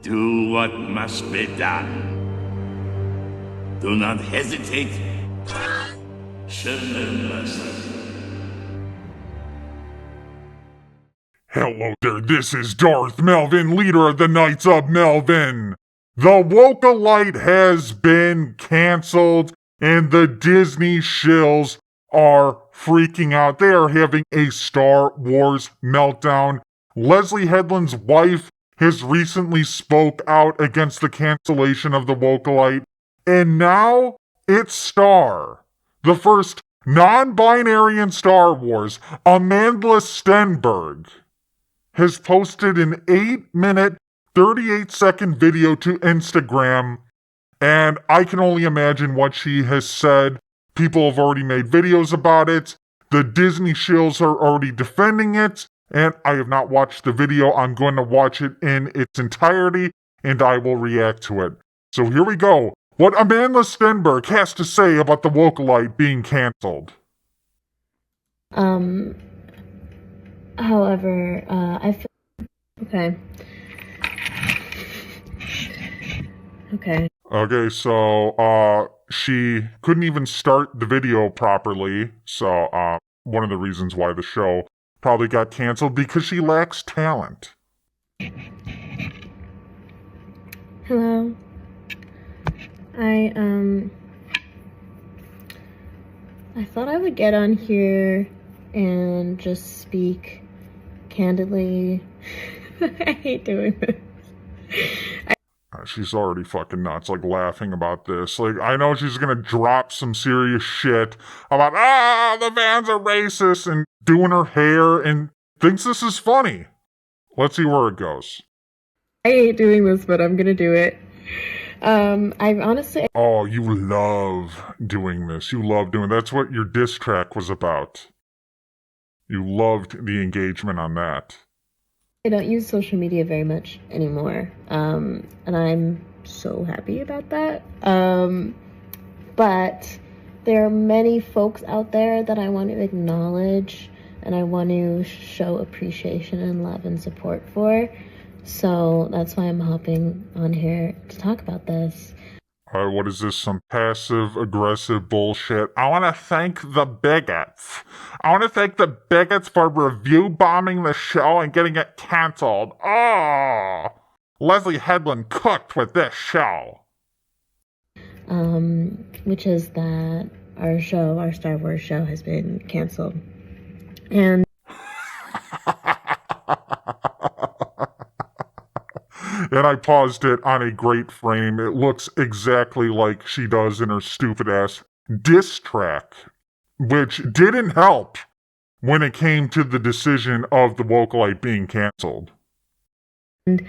Do what must be done. Do not hesitate. Show no mercy. Hello there, this is Darth Melvin, leader of the Knights of Melvin. The Acolyte has been canceled, and the Disney shills are freaking out. They are having a Star Wars meltdown. Leslie Headland's wife has recently spoke out against the cancellation of the Acolyte, and now it's Star, the first non-binary in Star Wars, Amandla Stenberg, has posted an 8-minute, 38-second video to Instagram, and I can only imagine what she has said. People have already made videos about it. The Disney shills are already defending it, and I have not watched the video. I'm going to watch it in its entirety, and I will react to it. So here we go. What Amandla Stenberg has to say about the Acolyte being canceled. However, I feel... Okay. Okay, so, she couldn't even start the video properly, so, one of the reasons why the show probably got canceled, because she lacks talent. Hello. I thought I would get on here and just speak candidly. I hate doing this. She's already fucking nuts, like, laughing about this. Like, I know she's gonna drop some serious shit about, the fans are racist, and doing her hair, and thinks this is funny. Let's see where it goes. I hate doing this, but I'm gonna do it. I've honestly... Oh, you love doing this. You love doing... That's what your diss track was about. You loved the engagement on that. I don't use social media very much anymore, and I'm so happy about that. But there are many folks out there that I want to acknowledge, and I want to show appreciation and love and support for. So that's why I'm hopping on here to talk about this. What is this, some passive-aggressive bullshit? I want to thank the bigots. I want to thank the bigots for review bombing the show and getting it canceled. Oh! Leslie Headland cooked with this show. Which is that our Star Wars show has been canceled. And and I paused it on a great frame. It looks exactly like she does in her stupid-ass diss track, which didn't help when it came to the decision of the Acolyte being canceled. And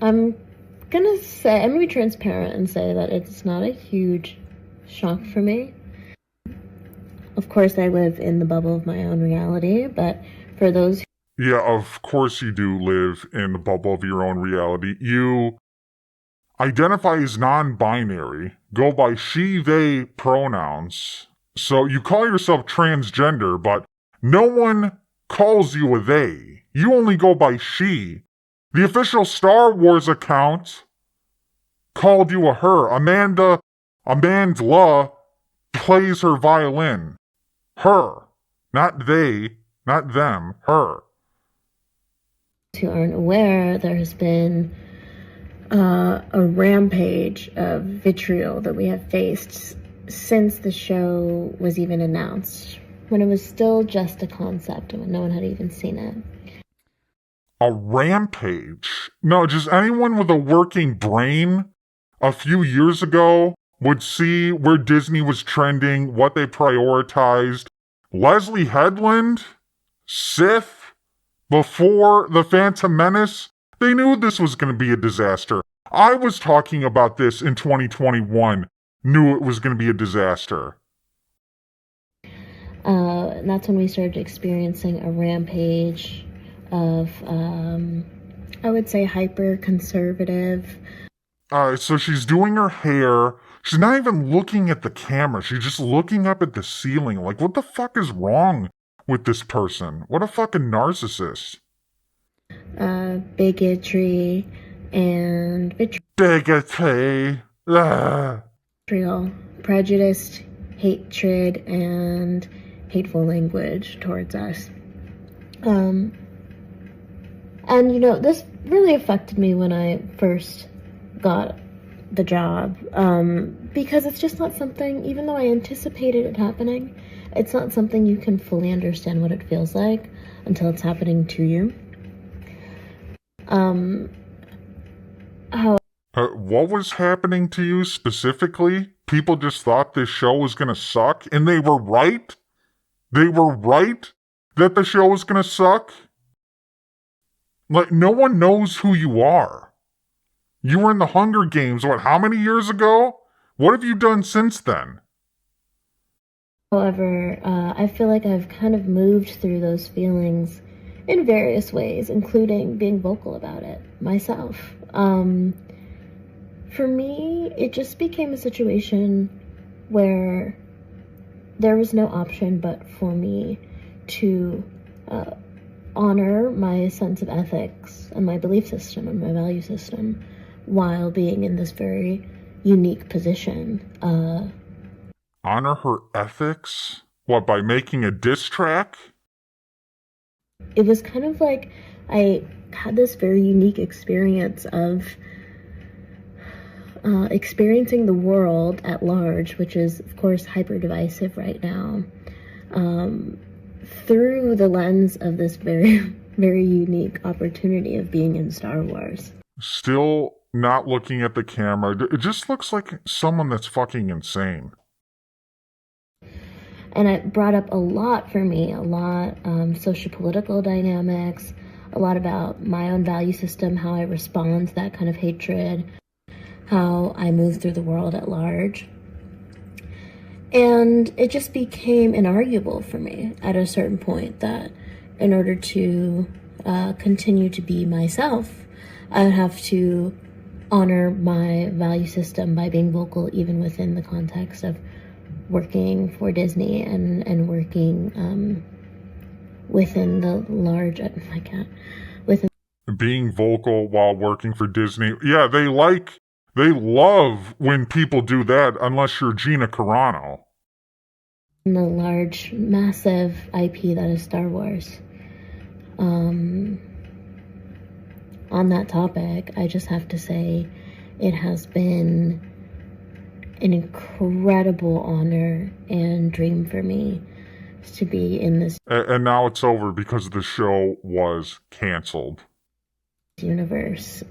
I'm gonna be transparent and say that it's not a huge shock for me. Of course, I live in the bubble of my own reality, but for those who... Yeah, of course you do live in the bubble of your own reality. You identify as non-binary, go by she, they pronouns. So you call yourself transgender, but no one calls you a they. You only go by she. The official Star Wars account called you a her. Amandla plays her violin. Her. Not they, not them, her. Who aren't aware, there has been a rampage of vitriol that we have faced since the show was even announced, when it was still just a concept and when no one had even seen it. A rampage? No, just anyone with a working brain a few years ago would see where Disney was trending, what they prioritized. Leslie Headland? Sith? Before The Phantom Menace, they knew this was going to be a disaster. I was talking about this in 2021, knew it was going to be a disaster. And that's when we started experiencing a rampage of, I would say, hyper-conservative. So she's doing her hair. She's not even looking at the camera. She's just looking up at the ceiling. Like, what the fuck is wrong with this person? What a fucking narcissist. bigotry and Bigotry. vitriol, prejudiced hatred and hateful language towards us. And this really affected me when I first got the job, because it's just not something, even though I anticipated it happening, it's not something you can fully understand what it feels like until it's happening to you. What was happening to you specifically? People just thought this show was gonna suck, and they were right? They were right that the show was gonna suck? Like, no one knows who you are. You were in the Hunger Games, how many years ago? What have you done since then? However, I feel like I've kind of moved through those feelings in various ways, including being vocal about it myself. For me, it just became a situation where there was no option but for me to honor my sense of ethics and my belief system and my value system while being in this very unique position. Honor her ethics? What, by making a diss track? It was kind of like I had this very unique experience of experiencing the world at large, which is, of course, hyper divisive right now, through the lens of this very, very unique opportunity of being in Star Wars. Still not looking at the camera. It just looks like someone that's fucking insane. And it brought up a lot for me, a lot socio-political dynamics, a lot about my own value system, how I respond to that kind of hatred, how I move through the world at large. And it just became inarguable for me at a certain point that in order to continue to be myself, I would have to honor my value system by being vocal even within the context of working for Disney and working within the large, within being vocal while working for Disney. Yeah, they love when people do that, unless you're Gina Carano. the large, massive IP that is Star Wars. On that topic, I just have to say it has been an incredible honor and dream for me to be in this And now it's over because the show was canceled. universe.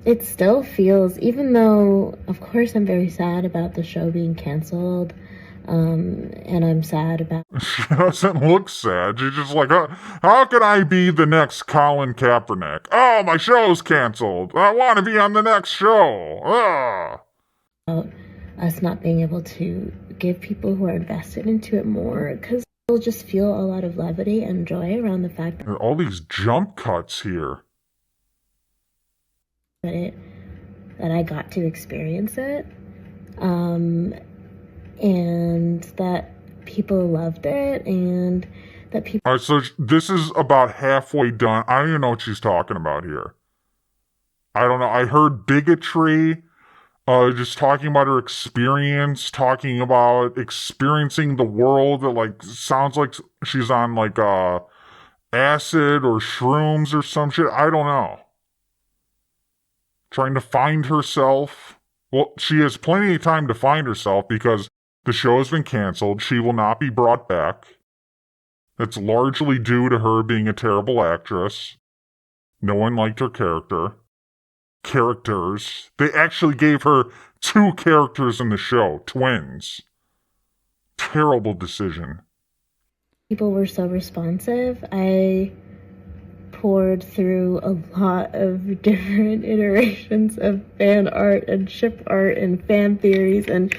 It still feels, even though, of course, I'm very sad about the show being canceled, and I'm sad about... She doesn't look sad. She's just like, how can I be the next Colin Kaepernick? Oh, my show's canceled. I want to be on the next show. About us not being able to give people who are invested into it more, because they'll just feel a lot of levity and joy around the fact that All these jump cuts here. that I got to experience it, and that people loved it, and that people... All right, so this is about halfway done. I don't even know what she's talking about here. I don't know. I heard bigotry, just talking about her experience, talking about experiencing the world. That sounds like she's on acid or shrooms or some shit. I don't know. Trying to find herself. Well, she has plenty of time to find herself because the show has been canceled. She will not be brought back. That's largely due to her being a terrible actress. No one liked her characters. They actually gave her 2 characters in the show, twins. Terrible decision. People were so responsive. I poured through a lot of different iterations of fan art and ship art and fan theories and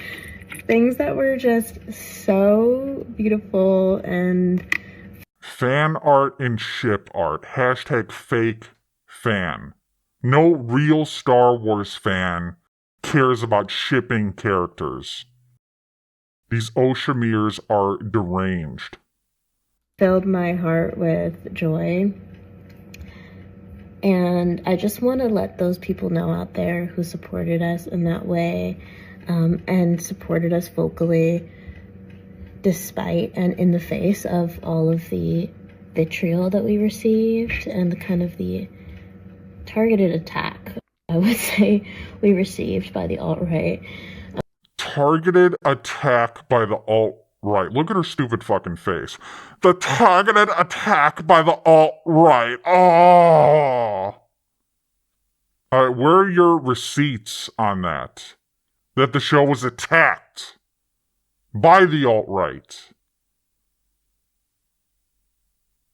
things that were just so beautiful. And fan art and ship art. #fake fan. No real Star Wars fan cares about shipping characters. These Oshamirs are deranged. filled my heart with joy. And I just want to let those people know out there who supported us in that way, and supported us vocally, despite and in the face of all of the vitriol that we received and the kind of the targeted attack, I would say, we received by the alt-right. Targeted attack by the alt-right. Look at her stupid fucking face. The targeted attack by the alt-right. Oh! Alright, where are your receipts on that? That the show was attacked by the alt-right.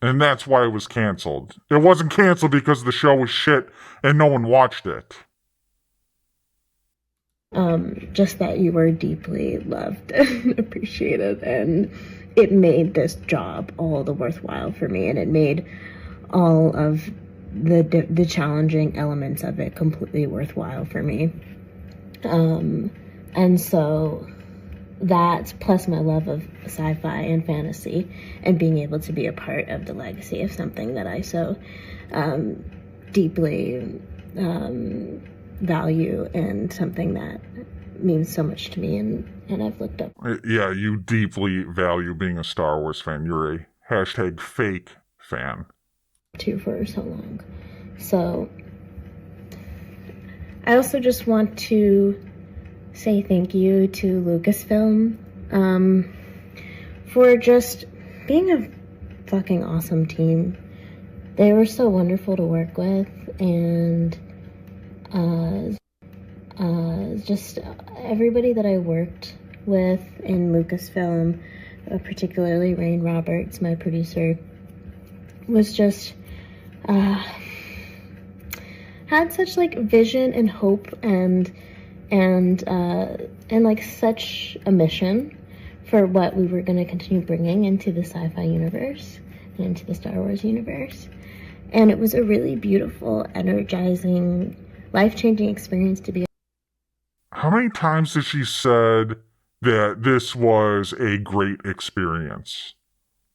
And that's why it was canceled. It wasn't canceled because the show was shit and no one watched it. Just that you were deeply loved and appreciated, and it made this job all the worthwhile for me, and it made all of the challenging elements of it completely worthwhile for me. And so that, plus my love of sci-fi and fantasy, and being able to be a part of the legacy of something that I so deeply value, and something that means so much to me, and I've looked up. Yeah, you deeply value being a Star Wars fan. You're a hashtag fake fan. To for so long. So I also just want to say thank you to Lucasfilm for just being a fucking awesome team. They were so wonderful to work with, and just everybody that I worked with in Lucasfilm, particularly Rain Roberts, my producer, was just had such like vision and hope and like such a mission for what we were going to continue bringing into the sci-fi universe and into the Star Wars universe. And it was a really beautiful, energizing, life-changing experience to be. How many times has she said that this was a great experience?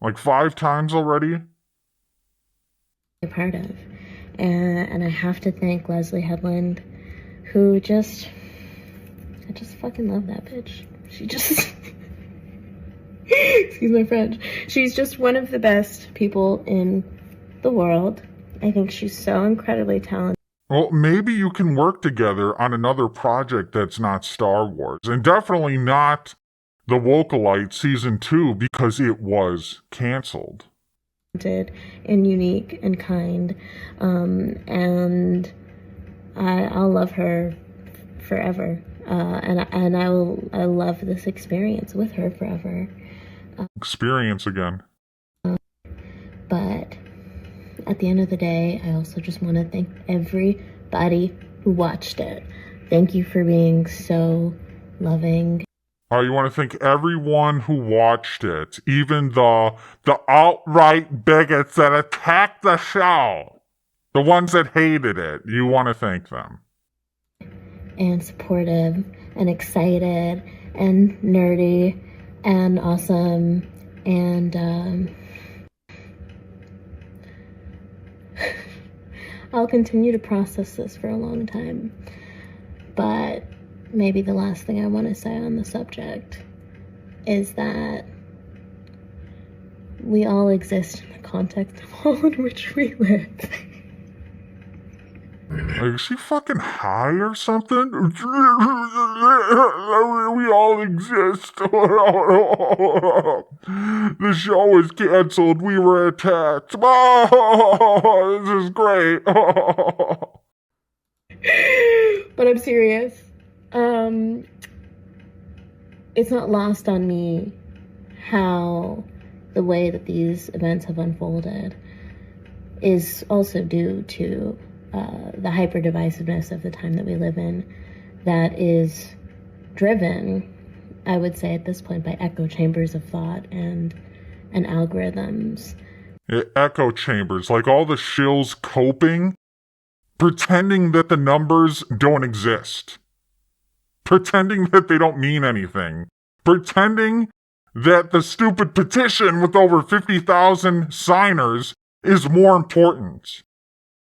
Like 5 times already? A part of. And I have to thank Leslie Headland, who I just fucking love that bitch. She just, excuse my French, she's just one of the best people in the world. I think she's so incredibly talented. Well, maybe you can work together on another project that's not Star Wars, and definitely not The Acolyte Season 2, because it was canceled. And unique and kind, and I'll love her forever, and I love this experience with her forever. Experience again. But at the end of the day, I also just want to thank everybody who watched it. Thank you for being so loving. You want to thank everyone who watched it, even the outright bigots that attacked the show, the ones that hated it. You want to thank them. And supportive, and excited, and nerdy, and awesome, and I'll continue to process this for a long time, but maybe the last thing I want to say on the subject is that we all exist in the context of all in which we live. Is she fucking high or something? We all exist. The show is canceled. We were attacked. Oh, this is great. But I'm serious. It's not lost on me how the way that these events have unfolded is also due to the hyper-divisiveness of the time that we live in, that is driven, I would say at this point, by echo chambers of thought and algorithms. Echo chambers, like all the shills coping, pretending that the numbers don't exist. Pretending that they don't mean anything. Pretending that the stupid petition with over 50,000 signers is more important.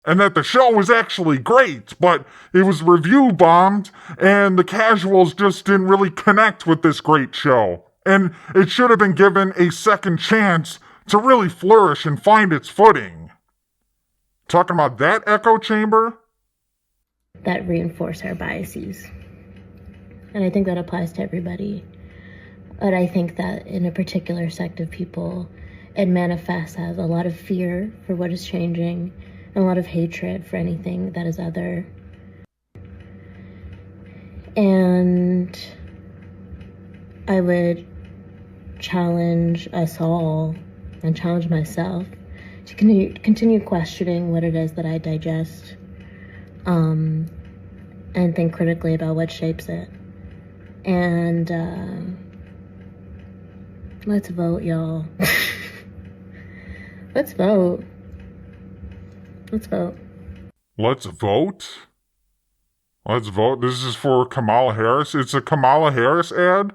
And that the show was actually great, but it was review bombed, and the casuals just didn't really connect with this great show. And it should have been given a second chance to really flourish and find its footing. Talking about that echo chamber? That reinforce our biases. And I think that applies to everybody. But I think that in a particular sect of people, it manifests as a lot of fear for what is changing, and a lot of hatred for anything that is other. And I would challenge us all, and challenge myself, to continue questioning what it is that I digest, and think critically about what shapes it. And let's vote, y'all. Let's vote. Let's vote. Let's vote? Let's vote. This is for Kamala Harris. It's a Kamala Harris ad?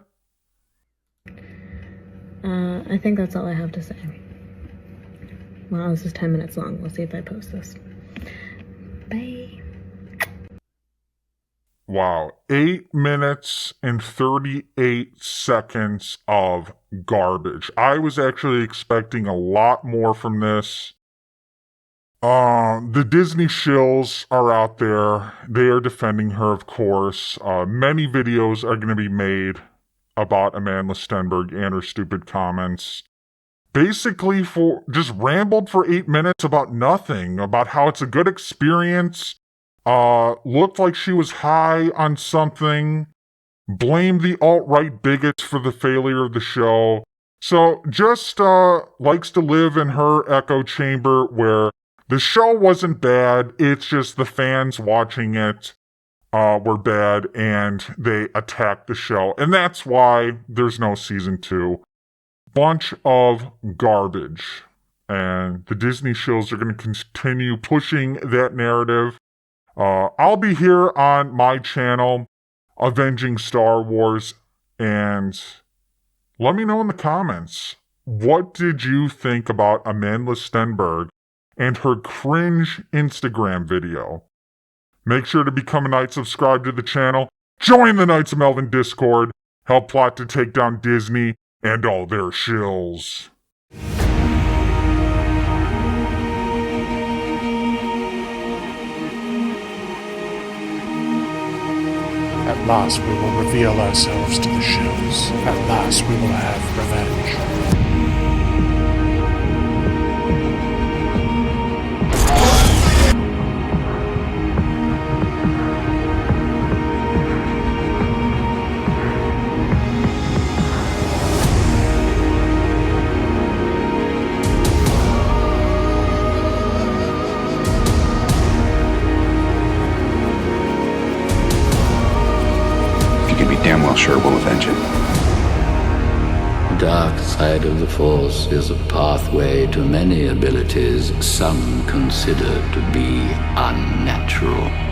I think that's all I have to say. Well, this is 10 minutes long. We'll see if I post this. Bye. Wow. 8 minutes and 38 seconds of garbage. I was actually expecting a lot more from this. The Disney shills are out there. They are defending her, of course. Many videos are going to be made about Amandla Stenberg and her stupid comments. Basically, just rambled for 8 minutes about nothing, about how it's a good experience. Looked like she was high on something. Blamed the alt-right bigots for the failure of the show. So, just likes to live in her echo chamber where the show wasn't bad, it's just the fans watching it were bad, and they attacked the show. And that's why there's no season 2. Bunch of garbage. And the Disney shows are going to continue pushing that narrative. I'll be here on my channel, Avenging Star Wars, and let me know in the comments, what did you think about Amandla Stenberg and her cringe Instagram video? Make sure to become a Knight, subscribe to the channel, join the Knights of Melvin Discord, help plot to take down Disney and all their shills. At last we will reveal ourselves to the shills. At last we will have revenge. Damn well sure we'll avenge it. The dark side of the Force is a pathway to many abilities some consider to be unnatural.